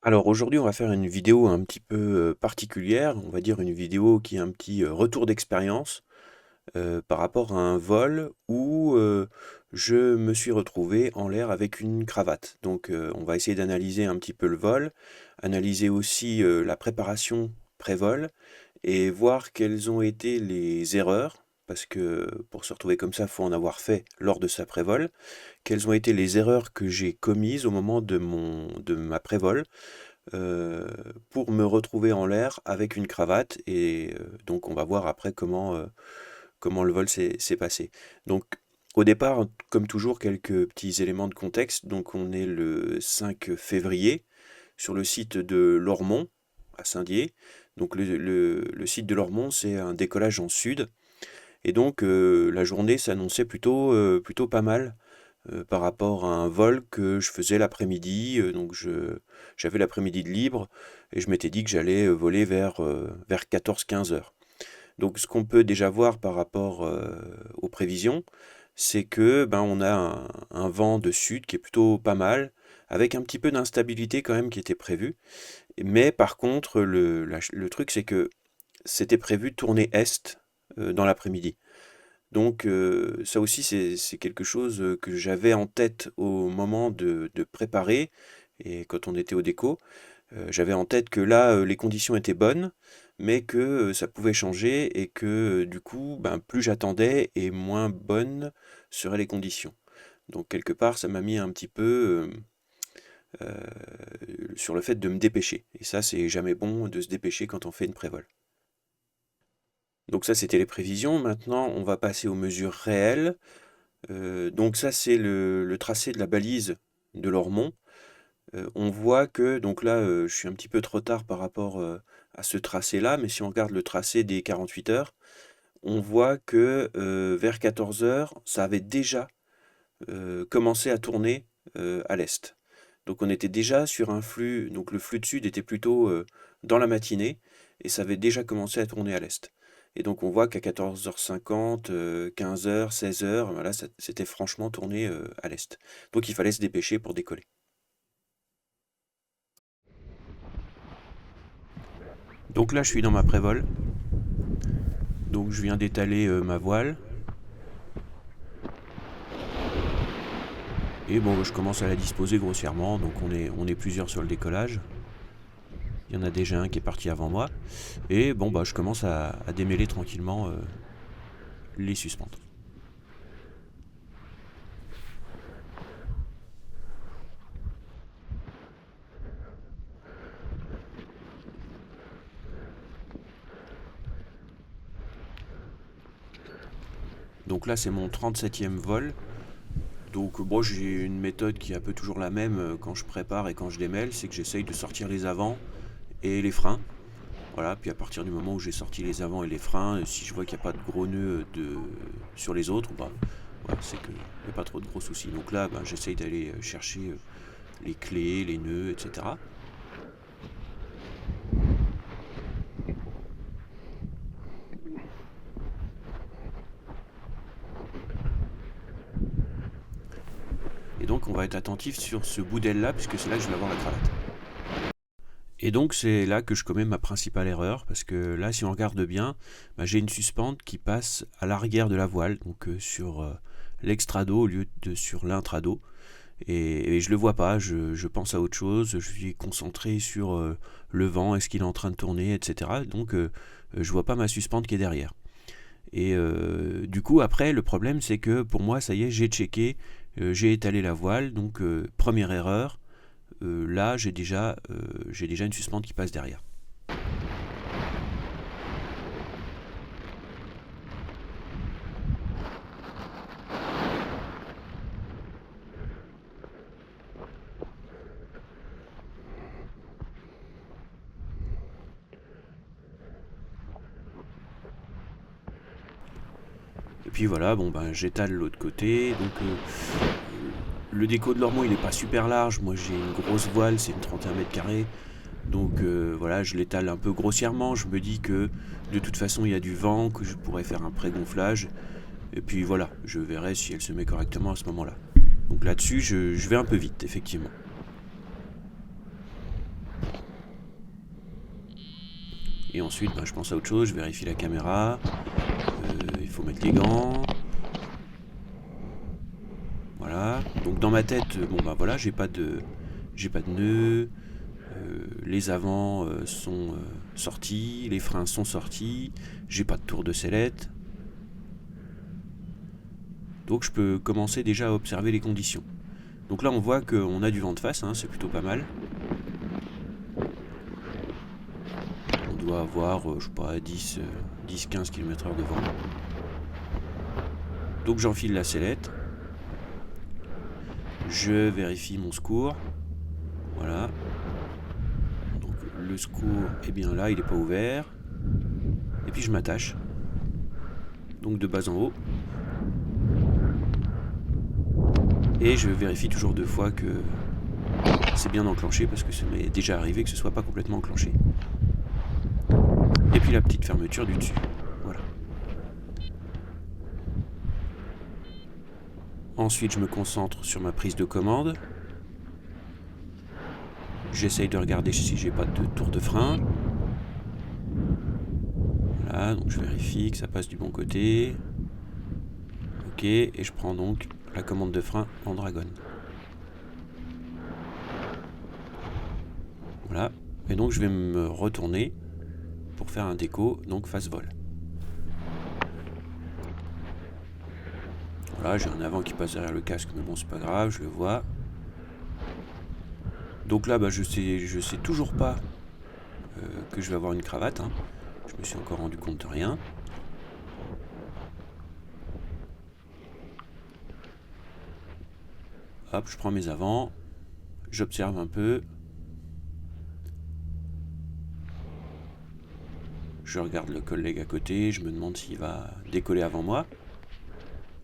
Alors aujourd'hui, on va faire une vidéo un petit peu, particulière. On va dire une vidéo qui est un petit, retour d'expérience, par rapport à un vol où, je me suis retrouvé en l'air avec une cravate. Donc, on va essayer d'analyser un petit peu le vol, analyser aussi, la préparation pré-vol et voir quelles ont été les erreurs, parce que pour se retrouver comme ça, il faut en avoir fait lors de sa pré-vol. Quelles ont été les erreurs que j'ai commises au moment de ma pré-vol, heu, pour me retrouver en l'air avec une cravate et donc on va voir après comment le vol s'est passé. Donc au départ, comme toujours, quelques petits éléments de contexte. Donc on est le 5 février sur le site de Lormont, à Saint-Dié. Donc le site de Lormont, c'est un décollage en sud et donc la journée s'annonçait plutôt pas mal par rapport à un vol que je faisais l'après-midi. Donc j'avais l'après-midi de libre et je m'étais dit que j'allais voler vers 14-15 heures. Donc ce qu'on peut déjà voir par rapport aux prévisions, c'est que ben, on a un vent de sud qui est plutôt pas mal, avec un petit peu d'instabilité quand même qui était prévu. Mais par contre, le truc, c'est que c'était prévu de tourner est dans l'après-midi. Donc ça aussi, c'est quelque chose que j'avais en tête au moment de préparer, et quand on était au déco, j'avais en tête que là, les conditions étaient bonnes, mais que ça pouvait changer et que du coup, ben, plus j'attendais et moins bonnes seraient les conditions. Donc quelque part, ça m'a mis un petit peu sur le fait de me dépêcher. Et ça, c'est jamais bon de se dépêcher quand on fait une prévole. Donc ça, c'était les prévisions. Maintenant, on va passer aux mesures réelles. Donc ça, c'est le tracé de la balise de l'Ormont. On voit que, donc là, je suis un petit peu trop tard par rapport à ce tracé-là, mais si on regarde le tracé des 48 heures, on voit que vers 14 heures, ça avait déjà commencé à tourner à l'est. Donc on était déjà sur un flux, donc le flux de sud était plutôt dans la matinée, et ça avait déjà commencé à tourner à l'est. Et donc on voit qu'à 14h50, 15 heures, 16 heures, voilà, c'était franchement tourné à l'est. Donc il fallait se dépêcher pour décoller. Donc là je suis dans ma prévol, donc je viens d'étaler ma voile, et bon je commence à la disposer grossièrement, donc on est plusieurs sur le décollage. Il y en a déjà un qui est parti avant moi, et bon bah je commence à démêler tranquillement les suspentes. Donc là c'est mon 37e vol. Donc bon, j'ai une méthode qui est un peu toujours la même quand je prépare et quand je démêle, c'est que j'essaye de sortir les avants et les freins. Voilà, puis à partir du moment où j'ai sorti les avants et les freins, si je vois qu'il n'y a pas de gros nœuds sur les autres, bah, voilà, c'est qu'il n'y a pas trop de gros soucis. Donc là, bah, j'essaye d'aller chercher les clés, les nœuds, etc. Et donc on va être attentif sur ce bout d'aile là, puisque c'est là que je vais avoir la cravate. Et donc c'est là que je commets ma principale erreur, parce que là si on regarde bien, bah, j'ai une suspente qui passe à l'arrière de la voile, donc sur l'extrado au lieu de sur l'intrado. Et je le vois pas, je pense à autre chose, je suis concentré sur le vent, est-ce qu'il est en train de tourner, etc. Donc je vois pas ma suspente qui est derrière. Et du coup après le problème c'est que pour moi ça y est j'ai checké, j'ai étalé la voile, donc première erreur, là j'ai déjà une suspente qui passe derrière. Et puis voilà, bon ben j'étale l'autre côté, donc le déco de l'Ormont il est pas super large, moi j'ai une grosse voile, c'est une 31 mètres carrés, donc voilà, je l'étale un peu grossièrement, je me dis que de toute façon il y a du vent, que je pourrais faire un pré-gonflage, et puis voilà, je verrai si elle se met correctement à ce moment-là. Donc là-dessus, je vais un peu vite, effectivement. Et ensuite, je pense à autre chose, je vérifie la caméra. Il faut mettre les gants. Voilà. Donc dans ma tête, voilà, j'ai pas de nœud. Les avants sont sortis, les freins sont sortis. J'ai pas de tour de sellette. Donc je peux commencer déjà à observer les conditions. Donc là on voit qu'on a du vent de face, hein, c'est plutôt pas mal. On doit avoir, je sais pas, 10-15 km/h de vent. Donc j'enfile la sellette. Je vérifie mon secours. Voilà. Donc le secours, eh bien là il n'est pas ouvert. Et puis je m'attache. Donc de bas en haut. Et je vérifie toujours 2 fois que c'est bien enclenché, parce que ça m'est déjà arrivé que ce soit pas complètement enclenché. Et puis la petite fermeture du dessus. Voilà. Ensuite je me concentre sur ma prise de commande. J'essaye de regarder si j'ai pas de tour de frein. Voilà, donc je vérifie que ça passe du bon côté. Ok, et je prends donc la commande de frein en dragon. Voilà, et donc je vais me retourner pour faire un déco, donc face vol. Voilà, j'ai un avant qui passe derrière le casque, mais bon c'est pas grave, je le vois. Donc là je sais toujours pas que je vais avoir une cravate, hein. Je me suis encore rendu compte de rien. Hop, je prends mes avants, j'observe un peu. Je regarde le collègue à côté, je me demande s'il va décoller avant moi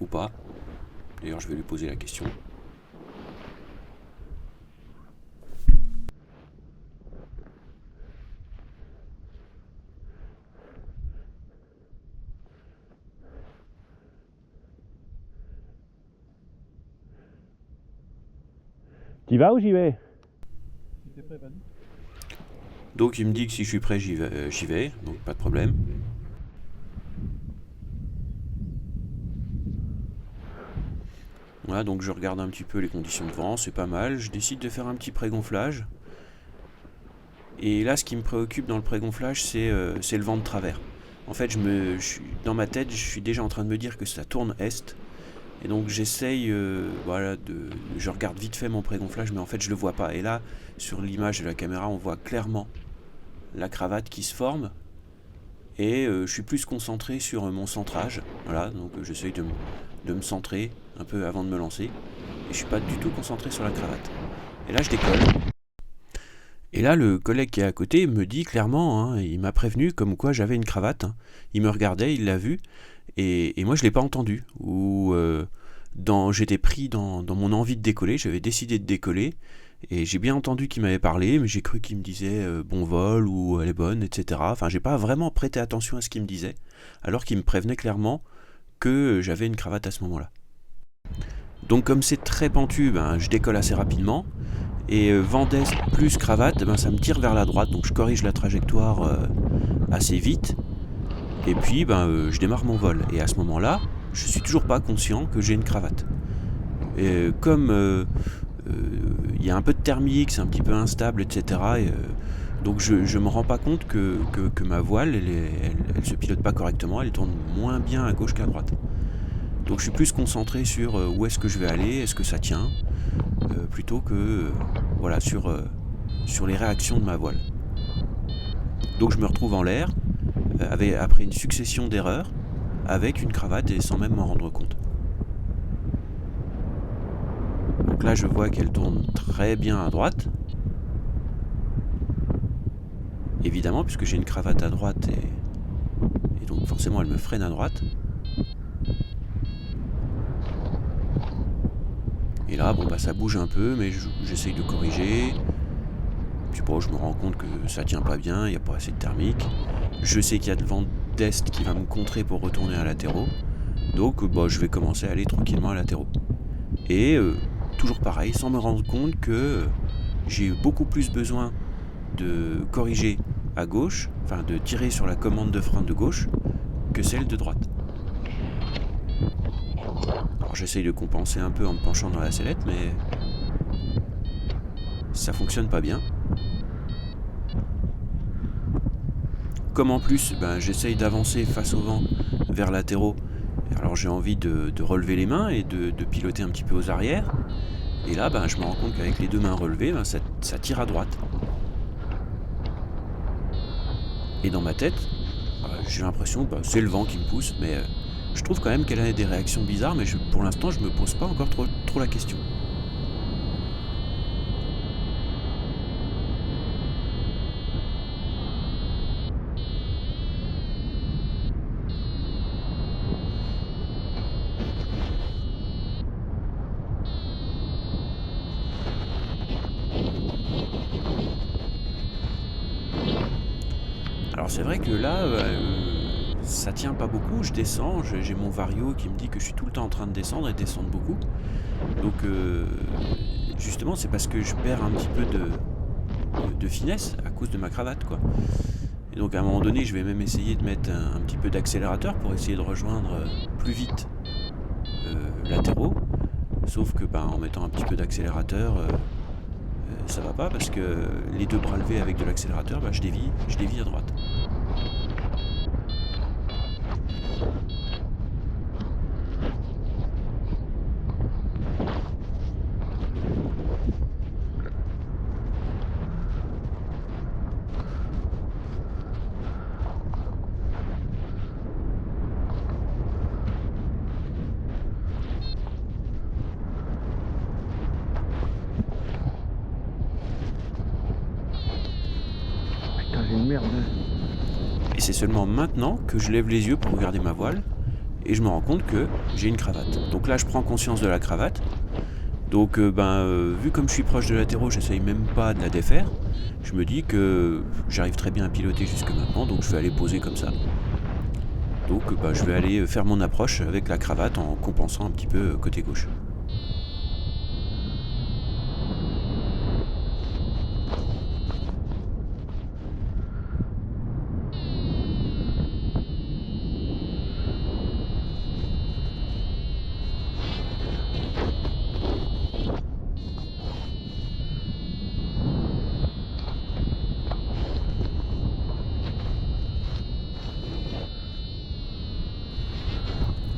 ou pas. D'ailleurs, je vais lui poser la question. T'y vas ou j'y vais? Si t'es prêt, vas-y. Donc il me dit que si je suis prêt, j'y vais, donc pas de problème. Voilà, donc je regarde un petit peu les conditions de vent, c'est pas mal. Je décide de faire un petit pré-gonflage. Et là, ce qui me préoccupe dans le pré-gonflage, c'est le vent de travers. En fait, dans ma tête, je suis déjà en train de me dire que ça tourne est. Et donc j'essaye, je regarde vite fait mon pré-gonflage, mais en fait je le vois pas. Et là, sur l'image de la caméra, on voit clairement la cravate qui se forme. Et je suis plus concentré sur mon centrage. Voilà, donc j'essaye de me centrer un peu avant de me lancer. Et je suis pas du tout concentré sur la cravate. Et là, je décolle. Et là, le collègue qui est à côté me dit clairement, hein, il m'a prévenu comme quoi j'avais une cravate. Hein. Il me regardait, il l'a vu. Et moi, je ne l'ai pas entendu. J'étais pris dans mon envie de décoller. J'avais décidé de décoller. Et j'ai bien entendu qu'il m'avait parlé, mais j'ai cru qu'il me disait bon vol ou elle est bonne, etc. Enfin, j'ai pas vraiment prêté attention à ce qu'il me disait, alors qu'il me prévenait clairement que j'avais une cravate à ce moment-là. Donc comme c'est très pentu, je décolle assez rapidement. Et vent d'est plus cravate, ça me tire vers la droite. Donc je corrige la trajectoire assez vite. Et puis je démarre mon vol. Et à ce moment-là, je suis toujours pas conscient que j'ai une cravate. Et comme il y a un peu de thermique, c'est un petit peu instable, etc. Donc je me rends pas compte que ma voile, elle se pilote pas correctement, elle tourne moins bien à gauche qu'à droite. Donc je suis plus concentré sur où est-ce que je vais aller, est-ce que ça tient, plutôt que sur les réactions de ma voile. Donc je me retrouve en l'air, après une succession d'erreurs, avec une cravate et sans même m'en rendre compte. Donc là je vois qu'elle tourne très bien à droite. Évidemment, puisque j'ai une cravate à droite et donc forcément elle me freine à droite. Et là, ça bouge un peu, mais j'essaye de corriger. Puis je me rends compte que ça tient pas bien, il n'y a pas assez de thermique. Je sais qu'il y a le vent d'est qui va me contrer pour retourner à latéraux. Donc je vais commencer à aller tranquillement à latéraux. Et toujours pareil, sans me rendre compte que j'ai beaucoup plus besoin de corriger à gauche, enfin de tirer sur la commande de frein de gauche, que celle de droite. Alors j'essaye de compenser un peu en me penchant dans la sellette, mais ça fonctionne pas bien. Comme en plus, j'essaye d'avancer face au vent vers latéraux, alors j'ai envie de relever les mains et de piloter un petit peu aux arrières. Et là, je me rends compte qu'avec les deux mains relevées, ça tire à droite. Et dans ma tête, j'ai l'impression que c'est le vent qui me pousse, mais je trouve quand même qu'elle a des réactions bizarres, mais pour l'instant, je me pose pas encore trop la question. Alors c'est vrai que là, ça tient pas beaucoup, je descends, j'ai mon vario qui me dit que je suis tout le temps en train de descendre et descendre beaucoup. Donc justement c'est parce que je perds un petit peu de finesse à cause de ma cravate, quoi. Et donc à un moment donné je vais même essayer de mettre un petit peu d'accélérateur pour essayer de rejoindre plus vite latéraux. Sauf que en mettant un petit peu d'accélérateur, ça va pas parce que les deux bras levés avec de l'accélérateur, je dévie à droite. Putain, j'ai une merde. Et c'est seulement maintenant que je lève les yeux pour regarder ma voile et je me rends compte que j'ai une cravate. Donc là je prends conscience de la cravate. Donc vu comme je suis proche de latéraux, j'essaye même pas de la défaire. Je me dis que j'arrive très bien à piloter jusque maintenant, donc je vais aller poser comme ça. Donc je vais aller faire mon approche avec la cravate en compensant un petit peu côté gauche.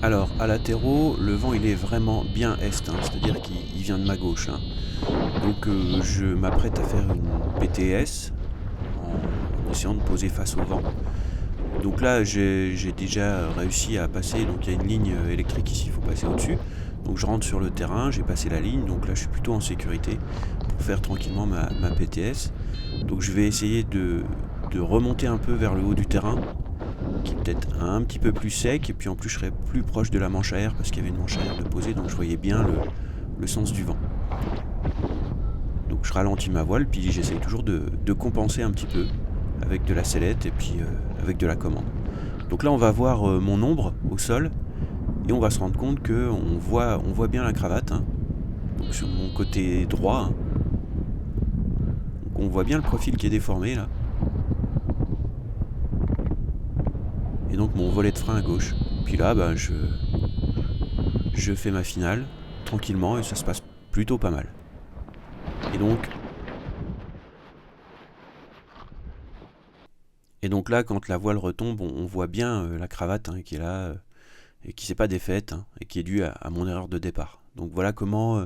Alors, à latéraux, le vent il est vraiment bien est, c'est-à-dire qu'il vient de ma gauche. Donc je m'apprête à faire une PTS en essayant de poser face au vent. Donc là j'ai déjà réussi à passer, donc il y a une ligne électrique ici, il faut passer au-dessus. Donc je rentre sur le terrain, j'ai passé la ligne, donc là je suis plutôt en sécurité pour faire tranquillement ma PTS. Donc je vais essayer de remonter un peu vers le haut du terrain, qui est peut-être un petit peu plus sec, et puis en plus je serai plus proche de la manche à air parce qu'il y avait une manche à air de poser, donc je voyais bien le sens du vent. Donc je ralentis ma voile, puis j'essaye toujours de compenser un petit peu avec de la sellette et puis avec de la commande. Donc là on va voir mon ombre au sol et on va se rendre compte que on voit bien la cravate, donc sur mon côté droit. Donc on voit bien le profil qui est déformé là. Et donc mon volet de frein à gauche. Puis là je fais ma finale tranquillement et ça se passe plutôt pas mal. Et donc là, quand la voile retombe, on voit bien la cravate qui est là et qui s'est pas défaite et qui est due à mon erreur de départ. Donc voilà comment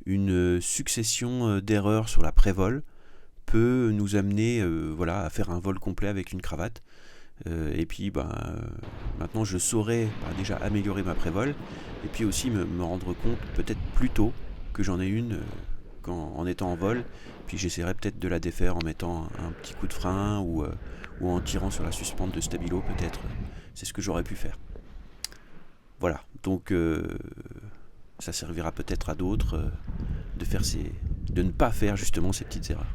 une succession d'erreurs sur la prévol peut nous amener à faire un vol complet avec une cravate. Et puis maintenant je saurais déjà améliorer ma prévol et puis aussi me rendre compte peut-être plus tôt que j'en ai une en étant en vol, puis j'essaierai peut-être de la défaire en mettant un petit coup de frein ou en tirant sur la suspente de stabilo peut-être. C'est ce que j'aurais pu faire. Voilà, donc ça servira peut-être à d'autres de ne pas faire justement ces petites erreurs.